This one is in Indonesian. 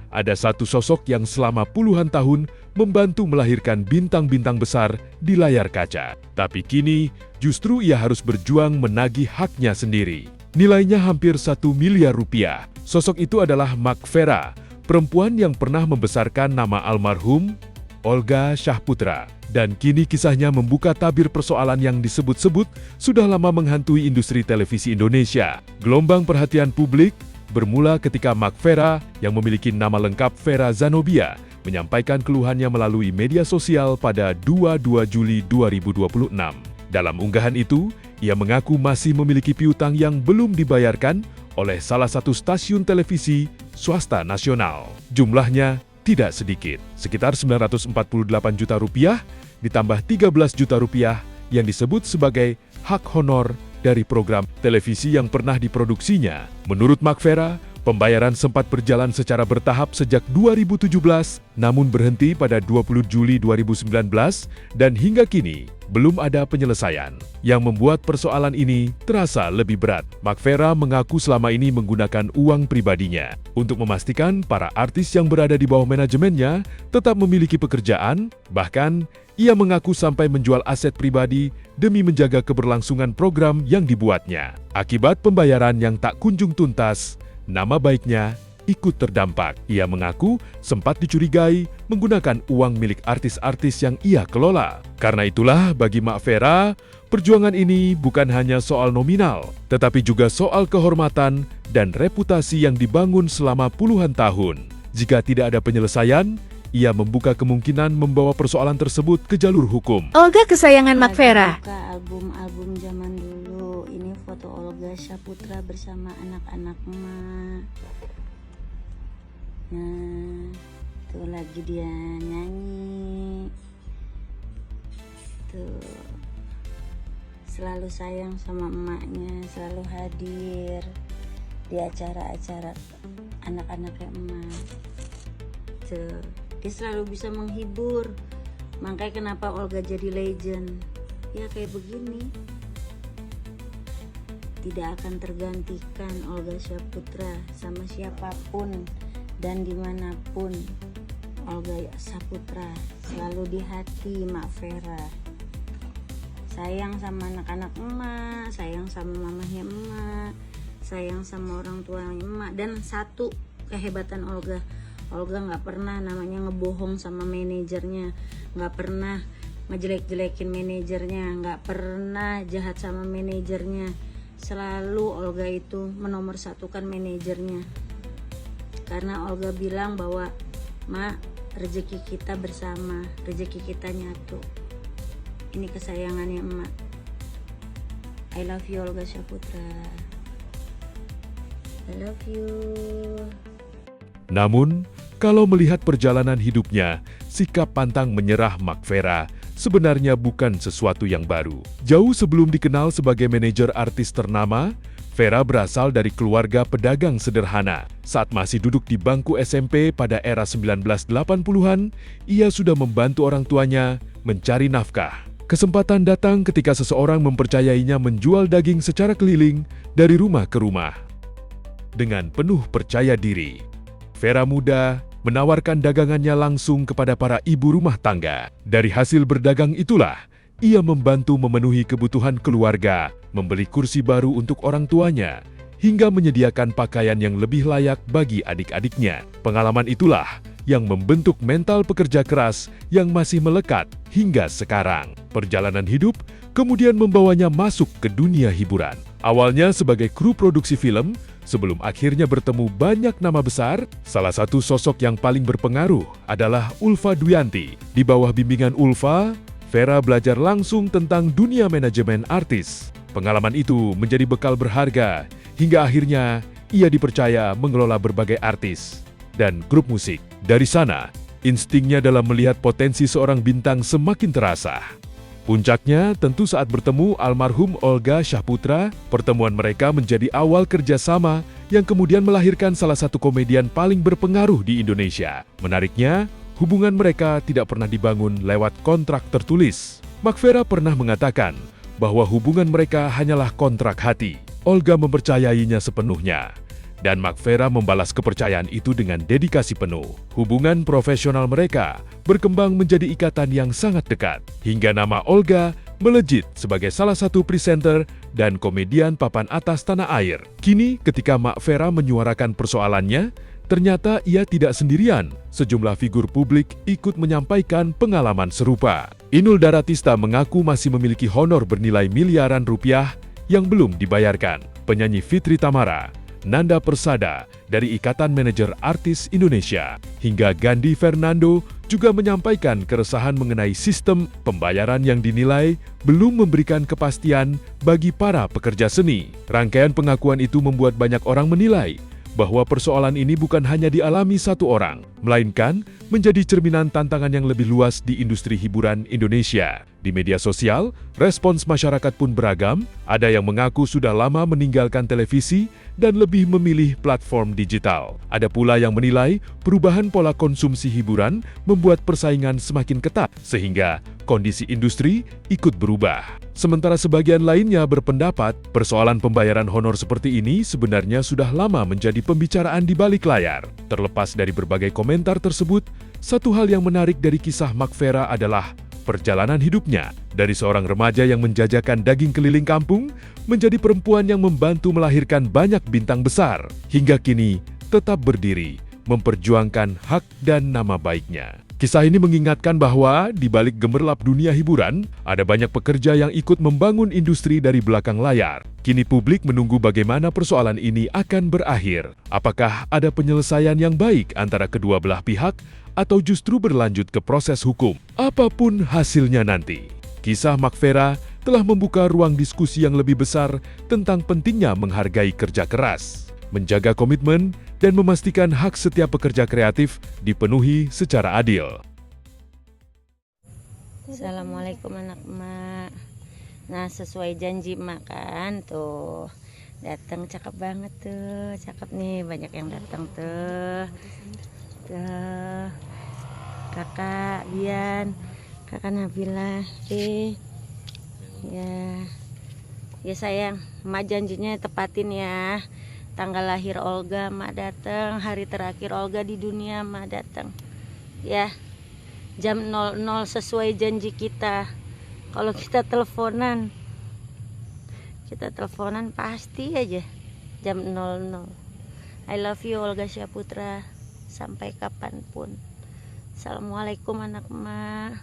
ada satu sosok yang selama puluhan tahun membantu melahirkan bintang-bintang besar di layar kaca. Tapi kini, justru ia harus berjuang menagih haknya sendiri. Nilainya hampir 1 miliar rupiah. Sosok itu adalah Mak Vera, perempuan yang pernah membesarkan nama almarhum Olga Syahputra. Dan kini kisahnya membuka tabir persoalan yang disebut-sebut sudah lama menghantui industri televisi Indonesia. Gelombang perhatian publik bermula ketika Mak Vera yang memiliki nama lengkap Vera Zanobia menyampaikan keluhannya melalui media sosial pada 22 Juli 2026. Dalam unggahan itu, ia mengaku masih memiliki piutang yang belum dibayarkan oleh salah satu stasiun televisi swasta nasional. Jumlahnya tidak sedikit, sekitar 948 juta rupiah ditambah 13 juta rupiah yang disebut sebagai hak honor dari program televisi yang pernah diproduksinya. Menurut Mak Vera, pembayaran sempat berjalan secara bertahap sejak 2017, namun berhenti pada 20 Juli 2019 dan hingga kini belum ada penyelesaian, yang membuat persoalan ini terasa lebih berat. Mak Vera mengaku selama ini menggunakan uang pribadinya untuk memastikan para artis yang berada di bawah manajemennya tetap memiliki pekerjaan, bahkan ia mengaku sampai menjual aset pribadi demi menjaga keberlangsungan program yang dibuatnya. Akibat pembayaran yang tak kunjung tuntas, nama baiknya ikut terdampak. Ia mengaku sempat dicurigai menggunakan uang milik artis-artis yang ia kelola. Karena itulah bagi Mak Vera, perjuangan ini bukan hanya soal nominal, tetapi juga soal kehormatan dan reputasi yang dibangun selama puluhan tahun. Jika tidak ada penyelesaian, ia membuka kemungkinan membawa persoalan tersebut ke jalur hukum. Olga kesayangan Mak Vera. Album-album zaman dulu. Ini foto Olga Syahputra bersama anak-anak emak. Nah, tuh lagi dia nyanyi. Tuh, selalu sayang sama emaknya, selalu hadir di acara-acara anak-anaknya emak. Tuh, dia selalu bisa menghibur. Makanya kenapa Olga jadi legend. Ya kayak begini. Tidak akan tergantikan Olga Syahputra sama siapapun dan dimanapun. Olga Syahputra selalu di hati Mak Vera. Sayang sama anak-anak emak, sayang sama mamahnya emak, sayang sama orang tuanya emak. Dan satu kehebatan Olga nggak pernah namanya ngebohong sama manajernya, nggak pernah ngejelek-jelekin manajernya, nggak pernah jahat sama manajernya. Selalu Olga itu menomorsatukan manajernya. Karena Olga bilang bahwa, "Mak, rezeki kita bersama, rezeki kita nyatu." Ini kesayangannya emak. I love you Olga Syahputra. I love you. Namun, kalau melihat perjalanan hidupnya, sikap pantang menyerah Mak Vera sebenarnya bukan sesuatu yang baru. Jauh sebelum dikenal sebagai manajer artis ternama, Vera berasal dari keluarga pedagang sederhana. Saat masih duduk di bangku SMP pada era 1980-an, ia sudah membantu orang tuanya mencari nafkah. Kesempatan datang ketika seseorang mempercayainya menjual daging secara keliling dari rumah ke rumah. Dengan penuh percaya diri, Vera muda menawarkan dagangannya langsung kepada para ibu rumah tangga. Dari hasil berdagang itulah, ia membantu memenuhi kebutuhan keluarga, membeli kursi baru untuk orang tuanya, hingga menyediakan pakaian yang lebih layak bagi adik-adiknya. Pengalaman itulah yang membentuk mental pekerja keras yang masih melekat hingga sekarang. Perjalanan hidup kemudian membawanya masuk ke dunia hiburan. Awalnya sebagai kru produksi film, sebelum akhirnya bertemu banyak nama besar, salah satu sosok yang paling berpengaruh adalah Ulfa Dwiyanti. Di bawah bimbingan Ulfa, Vera belajar langsung tentang dunia manajemen artis. Pengalaman itu menjadi bekal berharga, hingga akhirnya ia dipercaya mengelola berbagai artis dan grup musik. Dari sana, instingnya dalam melihat potensi seorang bintang semakin terasa. Puncaknya tentu saat bertemu almarhum Olga Syahputra. Pertemuan mereka menjadi awal kerjasama yang kemudian melahirkan salah satu komedian paling berpengaruh di Indonesia. Menariknya, hubungan mereka tidak pernah dibangun lewat kontrak tertulis. Mak Vera pernah mengatakan bahwa hubungan mereka hanyalah kontrak hati. Olga mempercayainya sepenuhnya. Dan Mak Vera membalas kepercayaan itu dengan dedikasi penuh. Hubungan profesional mereka berkembang menjadi ikatan yang sangat dekat. Hingga nama Olga melejit sebagai salah satu presenter dan komedian papan atas tanah air. Kini ketika Mak Vera menyuarakan persoalannya, ternyata ia tidak sendirian. Sejumlah figur publik ikut menyampaikan pengalaman serupa. Inul Daratista mengaku masih memiliki honor bernilai miliaran rupiah yang belum dibayarkan. Penyanyi Fitri Tamara, Nanda Persada dari Ikatan Manajer Artis Indonesia, hingga Gandhi Fernando juga menyampaikan keresahan mengenai sistem pembayaran yang dinilai belum memberikan kepastian bagi para pekerja seni. Rangkaian pengakuan itu membuat banyak orang menilai bahwa persoalan ini bukan hanya dialami satu orang, melainkan menjadi cerminan tantangan yang lebih luas di industri hiburan Indonesia. Di media sosial, respons masyarakat pun beragam. Ada yang mengaku sudah lama meninggalkan televisi dan lebih memilih platform digital. Ada pula yang menilai perubahan pola konsumsi hiburan membuat persaingan semakin ketat, sehingga kondisi industri ikut berubah. Sementara sebagian lainnya berpendapat persoalan pembayaran honor seperti ini sebenarnya sudah lama menjadi pembicaraan di balik layar. Terlepas dari berbagai komentar tersebut, satu hal yang menarik dari kisah Mak Vera adalah perjalanan hidupnya. Dari seorang remaja yang menjajakan daging keliling kampung, menjadi perempuan yang membantu melahirkan banyak bintang besar, hingga kini tetap berdiri, memperjuangkan hak dan nama baiknya. Kisah ini mengingatkan bahwa di balik gemerlap dunia hiburan, ada banyak pekerja yang ikut membangun industri dari belakang layar. Kini publik menunggu bagaimana persoalan ini akan berakhir. Apakah ada penyelesaian yang baik antara kedua belah pihak, atau justru berlanjut ke proses hukum? Apapun hasilnya nanti, kisah Mak Vera telah membuka ruang diskusi yang lebih besar tentang pentingnya menghargai kerja keras, menjaga komitmen, dan memastikan hak setiap pekerja kreatif dipenuhi secara adil. Assalamualaikum anak mak. Nah, sesuai janji mak kan tuh, datang cakep banget tuh, cakep nih, banyak yang datang tuh. Tuh, kakak Bian, kakak Nabila, ya sayang, mak janjinya tepatin ya. Tanggal lahir Olga mak datang, hari terakhir Olga di dunia mak datang. Ya, jam 00 sesuai janji kita. Kalau kita teleponan pasti aja jam 00. I love you Olga Syaputra, sampai kapanpun. Assalamualaikum anak emak.